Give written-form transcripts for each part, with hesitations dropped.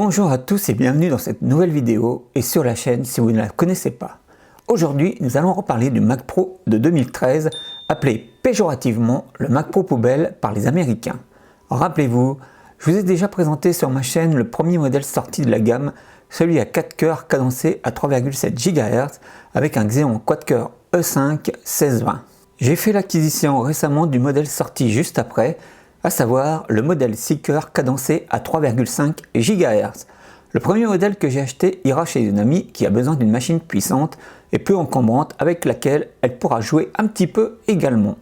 Bonjour à tous et bienvenue dans cette nouvelle vidéo et sur la chaîne si vous ne la connaissez pas. Aujourd'hui, nous allons reparler du Mac Pro de 2013, appelé péjorativement le Mac Pro poubelle par les Américains. Rappelez-vous, je vous ai déjà présenté sur ma chaîne le premier modèle sorti de la gamme, celui à 4 cœurs cadencé à 3,7 GHz avec un Xeon quad-core E5 1620. J'ai fait l'acquisition récemment du modèle sorti juste après, à savoir le modèle 6 cœurs cadencé à 3,5 GHz. Le premier modèle que j'ai acheté ira chez une amie qui a besoin d'une machine puissante et peu encombrante avec laquelle elle pourra jouer un petit peu également.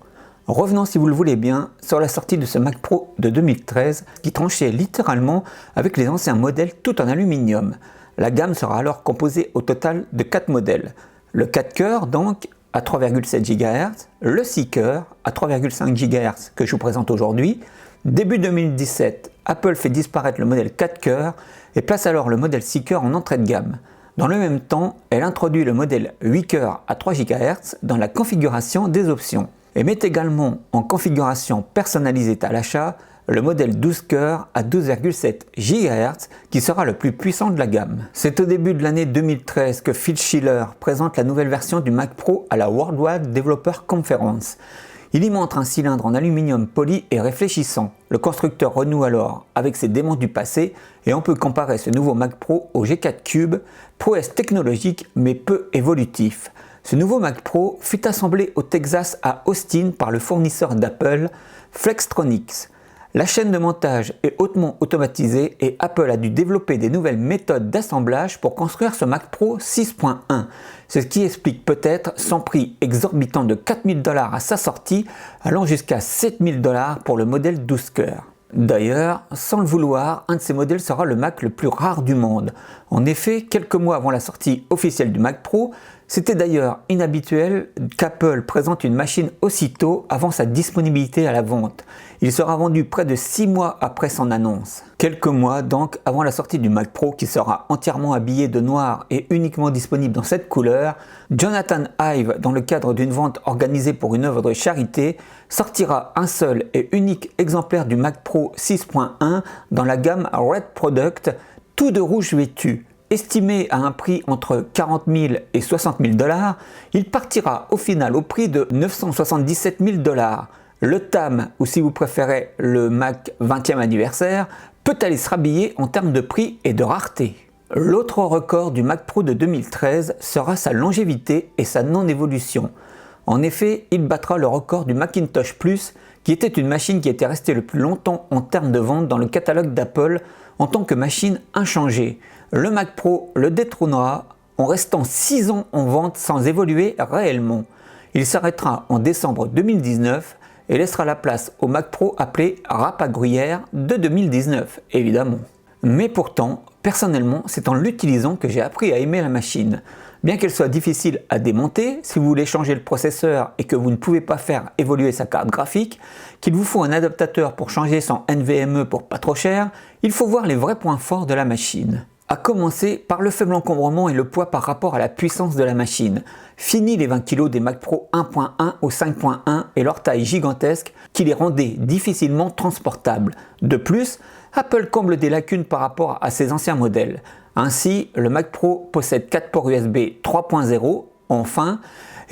Revenons si vous le voulez bien sur la sortie de ce Mac Pro de 2013 qui tranchait littéralement avec les anciens modèles tout en aluminium. La gamme sera alors composée au total de 4 modèles. Le 4 cœurs donc à 3,7 GHz, le 6 cœurs à 3,5 GHz que je vous présente aujourd'hui. Début 2017, Apple fait disparaître le modèle 4 cœurs et place alors le modèle 6 cœurs en entrée de gamme. Dans le même temps, elle introduit le modèle 8 cœurs à 3 GHz dans la configuration des options et met également en configuration personnalisée à l'achat le modèle 12 cœurs à 12,7 GHz qui sera le plus puissant de la gamme. C'est au début de l'année 2013 que Phil Schiller présente la nouvelle version du Mac Pro à la Worldwide Developer Conference. Il y montre un cylindre en aluminium poli et réfléchissant. Le constructeur renoue alors avec ses démons du passé et on peut comparer ce nouveau Mac Pro au G4 Cube, prouesse technologique mais peu évolutif. Ce nouveau Mac Pro fut assemblé au Texas à Austin par le fournisseur d'Apple, Flextronics. La chaîne de montage est hautement automatisée et Apple a dû développer des nouvelles méthodes d'assemblage pour construire ce Mac Pro 6.1, ce qui explique peut-être son prix exorbitant de 4 000 $ à sa sortie, allant jusqu'à 7 000 $ pour le modèle 12 cœurs. D'ailleurs, sans le vouloir, un de ces modèles sera le Mac le plus rare du monde. En effet, quelques mois avant la sortie officielle du Mac Pro, c'était d'ailleurs inhabituel qu'Apple présente une machine aussitôt avant sa disponibilité à la vente. Il sera vendu près de 6 mois après son annonce. Quelques mois donc avant la sortie du Mac Pro qui sera entièrement habillé de noir et uniquement disponible dans cette couleur, Jonathan Ive, dans le cadre d'une vente organisée pour une œuvre de charité, sortira un seul et unique exemplaire du Mac Pro 6.1 dans la gamme Red Product, tout de rouge vêtu. Estimé à un prix entre 40 000 et 60 000 $, il partira au final au prix de 977 000 $. Le TAM, ou si vous préférez le Mac 20e anniversaire, peut aller se rhabiller en termes de prix et de rareté. L'autre record du Mac Pro de 2013 sera sa longévité et sa non-évolution. En effet, il battra le record du Macintosh Plus, qui était une machine qui était restée le plus longtemps en termes de vente dans le catalogue d'Apple en tant que machine inchangée. Le Mac Pro le détrônera en restant 6 ans en vente sans évoluer réellement. Il s'arrêtera en décembre 2019 et laissera la place au Mac Pro appelé râpe à gruyère de 2019, évidemment. Mais pourtant, personnellement, c'est en l'utilisant que j'ai appris à aimer la machine. Bien qu'elle soit difficile à démonter, si vous voulez changer le processeur et que vous ne pouvez pas faire évoluer sa carte graphique, qu'il vous faut un adaptateur pour changer son NVMe pour pas trop cher, il faut voir les vrais points forts de la machine. À commencer par le faible encombrement et le poids par rapport à la puissance de la machine. Fini les 20 kg des Mac Pro 1.1 au 5.1 et leur taille gigantesque qui les rendait difficilement transportables. De plus, Apple comble des lacunes par rapport à ses anciens modèles. Ainsi, le Mac Pro possède 4 ports USB 3.0,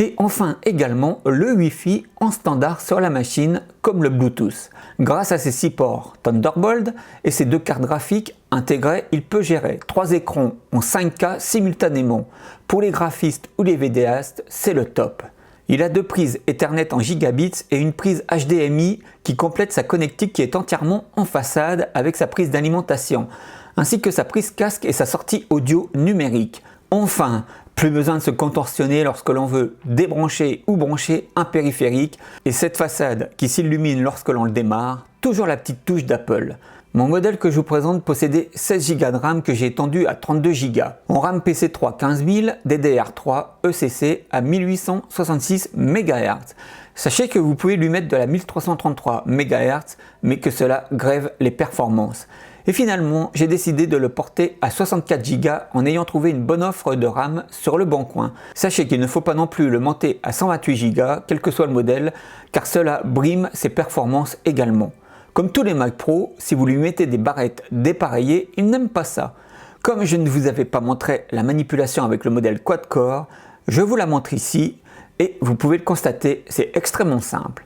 et enfin également le Wi-Fi en standard sur la machine comme le Bluetooth. Grâce à ses 6 ports Thunderbolt et ses 2 cartes graphiques intégrées, il peut gérer 3 écrans en 5K simultanément. Pour les graphistes ou les vidéastes, c'est le top. Il a 2 prises Ethernet en gigabits et une prise HDMI qui complète sa connectique qui est entièrement en façade avec sa prise d'alimentation, ainsi que sa prise casque et sa sortie audio numérique. Enfin, plus besoin de se contorsionner lorsque l'on veut débrancher ou brancher un périphérique et cette façade qui s'illumine lorsque l'on le démarre, toujours la petite touche d'Apple. Mon modèle que je vous présente possédait 16 Go de RAM que j'ai étendu à 32 Go. En RAM PC3 15000, DDR3 ECC à 1866 MHz. Sachez que vous pouvez lui mettre de la 1333 MHz, mais que cela grève les performances. Et finalement, j'ai décidé de le porter à 64 Go en ayant trouvé une bonne offre de RAM sur le bon coin. Sachez qu'il ne faut pas non plus le monter à 128 Go, quel que soit le modèle, car cela brime ses performances également. Comme tous les Mac Pro, si vous lui mettez des barrettes dépareillées, il n'aime pas ça. Comme je ne vous avais pas montré la manipulation avec le modèle quad-core, je vous la montre ici et vous pouvez le constater, c'est extrêmement simple.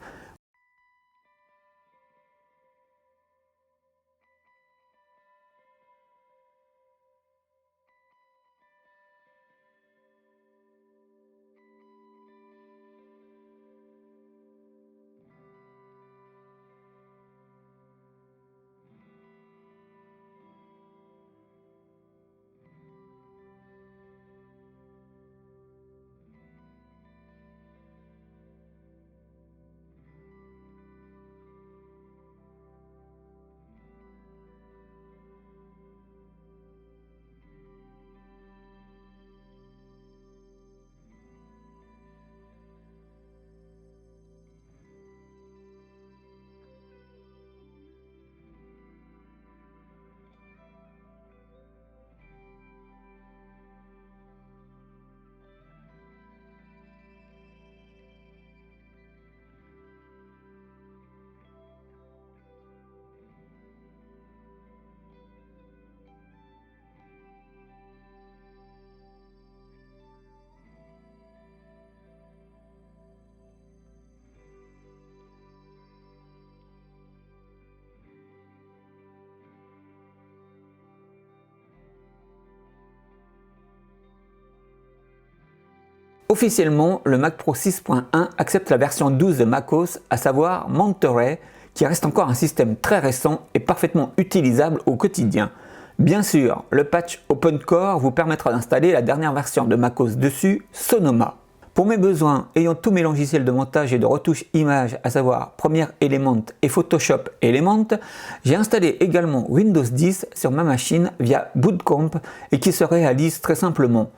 Officiellement, le Mac Pro 6.1 accepte la version 12 de macOS, à savoir Monterey, qui reste encore un système très récent et parfaitement utilisable au quotidien. Bien sûr, le patch OpenCore vous permettra d'installer la dernière version de macOS dessus, Sonoma. Pour mes besoins, ayant tous mes logiciels de montage et de retouche images, à savoir Premiere Element et Photoshop Element, j'ai installé également Windows 10 sur ma machine via Boot Camp et qui se réalise très simplement.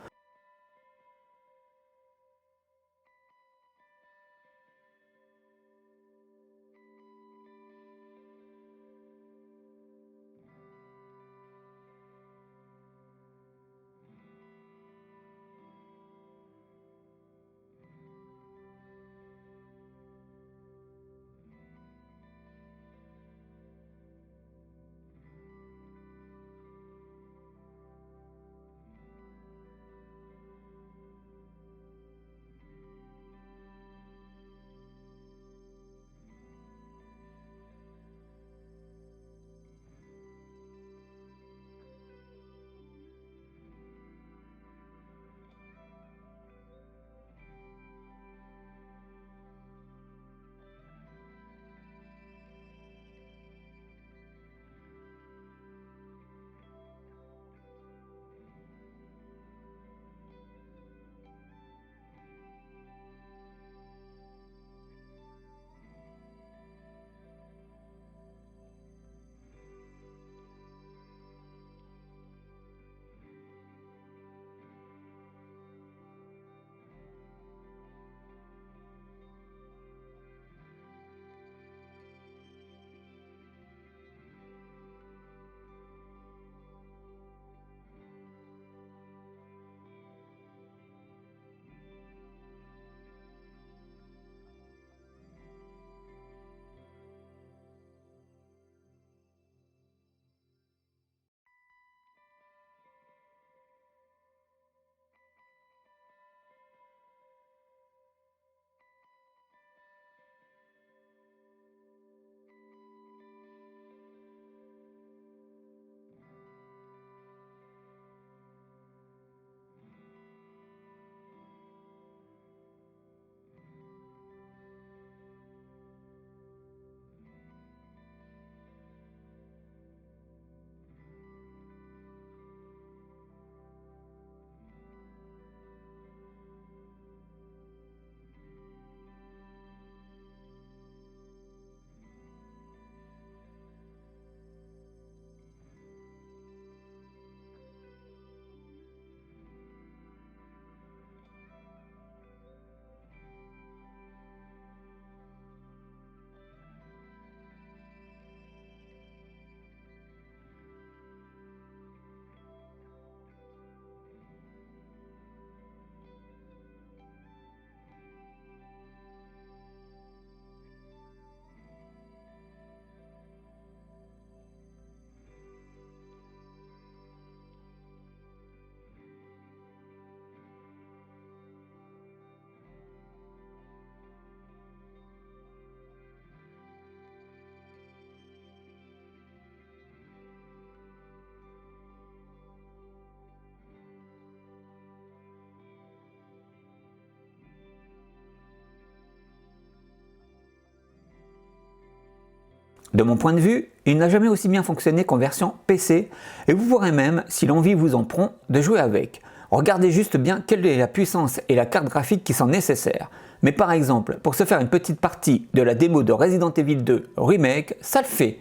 De mon point de vue, il n'a jamais aussi bien fonctionné qu'en version PC et vous pourrez même, si l'envie vous en prend, de jouer avec. Regardez juste bien quelle est la puissance et la carte graphique qui sont nécessaires. Mais par exemple, pour se faire une petite partie de la démo de Resident Evil 2 Remake, ça le fait.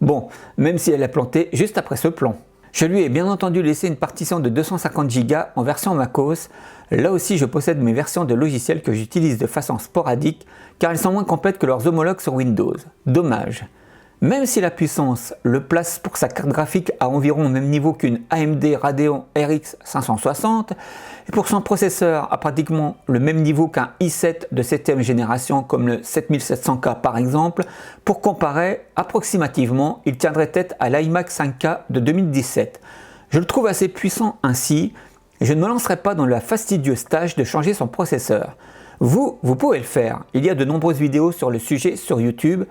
Bon, même si elle a planté juste après ce plan. Je lui ai bien entendu laissé une partition de 250 Go en version MacOS. Là aussi je possède mes versions de logiciels que j'utilise de façon sporadique car elles sont moins complètes que leurs homologues sur Windows. Dommage. Même si la puissance le place pour sa carte graphique à environ le même niveau qu'une AMD Radeon RX 560 et pour son processeur à pratiquement le même niveau qu'un i7 de 7ème génération comme le 7700K par exemple, pour comparer, approximativement, il tiendrait tête à l'iMac 5K de 2017. Je le trouve assez puissant ainsi et je ne me lancerai pas dans la fastidieuse tâche de changer son processeur. Vous pouvez le faire, il y a de nombreuses vidéos sur le sujet sur YouTube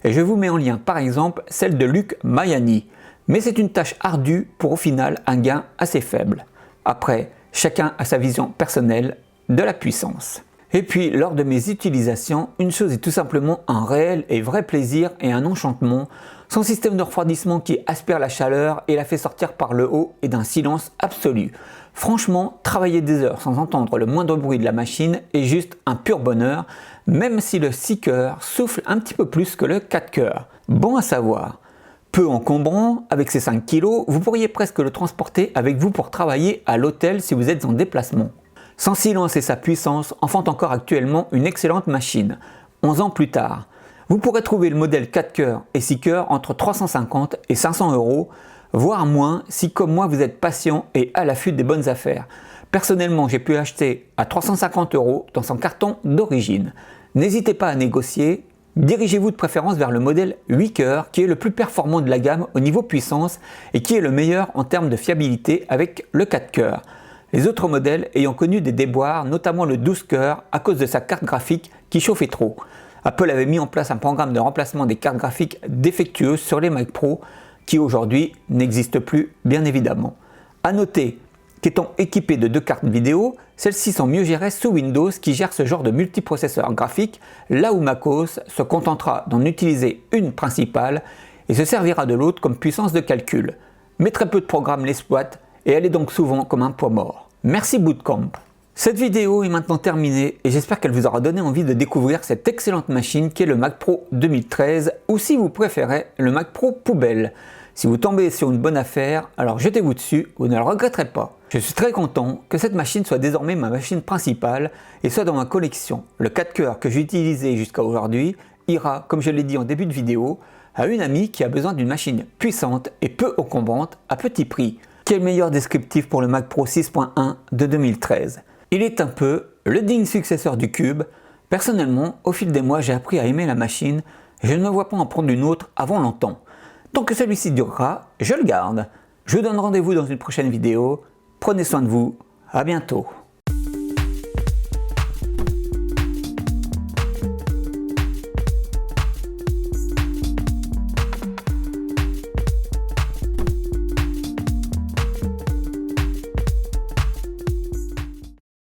et je vous mets en lien par exemple celle de Luc Mayani. Mais c'est une tâche ardue pour au final un gain assez faible. Après, chacun a sa vision personnelle de la puissance. Et puis lors de mes utilisations, une chose est tout simplement un réel et vrai plaisir et un enchantement. Son système de refroidissement qui aspire la chaleur et la fait sortir par le haut est d'un silence absolu. Franchement, travailler des heures sans entendre le moindre bruit de la machine est juste un pur bonheur, même si le 6 cœurs souffle un petit peu plus que le 4 cœurs. Bon à savoir. Peu encombrant, avec ses 5 kg, vous pourriez presque le transporter avec vous pour travailler à l'hôtel si vous êtes en déplacement. Son silence et sa puissance en font encore actuellement une excellente machine. 11 ans plus tard, vous pourrez trouver le modèle 4 cœurs et 6 cœurs entre 350 et 500 €, voire moins si comme moi vous êtes patient et à l'affût des bonnes affaires. Personnellement, j'ai pu l'acheter à 350 € dans son carton d'origine. N'hésitez pas à négocier, dirigez-vous de préférence vers le modèle 8 cœurs qui est le plus performant de la gamme au niveau puissance et qui est le meilleur en termes de fiabilité avec le 4 cœurs. Les autres modèles ayant connu des déboires, notamment le 12 cœurs à cause de sa carte graphique qui chauffait trop. Apple avait mis en place un programme de remplacement des cartes graphiques défectueuses sur les Mac Pro qui aujourd'hui n'existe plus bien évidemment. A noter qu'étant équipé de 2 cartes vidéo, celles-ci sont mieux gérées sous Windows qui gère ce genre de multiprocesseur graphique, là où MacOS se contentera d'en utiliser une principale et se servira de l'autre comme puissance de calcul. Mais très peu de programmes l'exploitent et elle est donc souvent comme un poids mort. Merci Bootcamp. Cette vidéo est maintenant terminée et j'espère qu'elle vous aura donné envie de découvrir cette excellente machine qui est le Mac Pro 2013 ou si vous préférez le Mac Pro poubelle. Si vous tombez sur une bonne affaire, alors jetez-vous dessus, vous ne le regretterez pas. Je suis très content que cette machine soit désormais ma machine principale et soit dans ma collection. Le 4 coeurs que j'ai utilisé jusqu'à aujourd'hui ira, comme je l'ai dit en début de vidéo, à une amie qui a besoin d'une machine puissante et peu encombrante à petit prix. Quel meilleur descriptif pour le Mac Pro 6.1 de 2013. Il est un peu le digne successeur du Cube. Personnellement, au fil des mois, j'ai appris à aimer la machine et je ne me vois pas en prendre une autre avant longtemps. Tant que celui-ci durera, je le garde. Je vous donne rendez-vous dans une prochaine vidéo. Prenez soin de vous, à bientôt.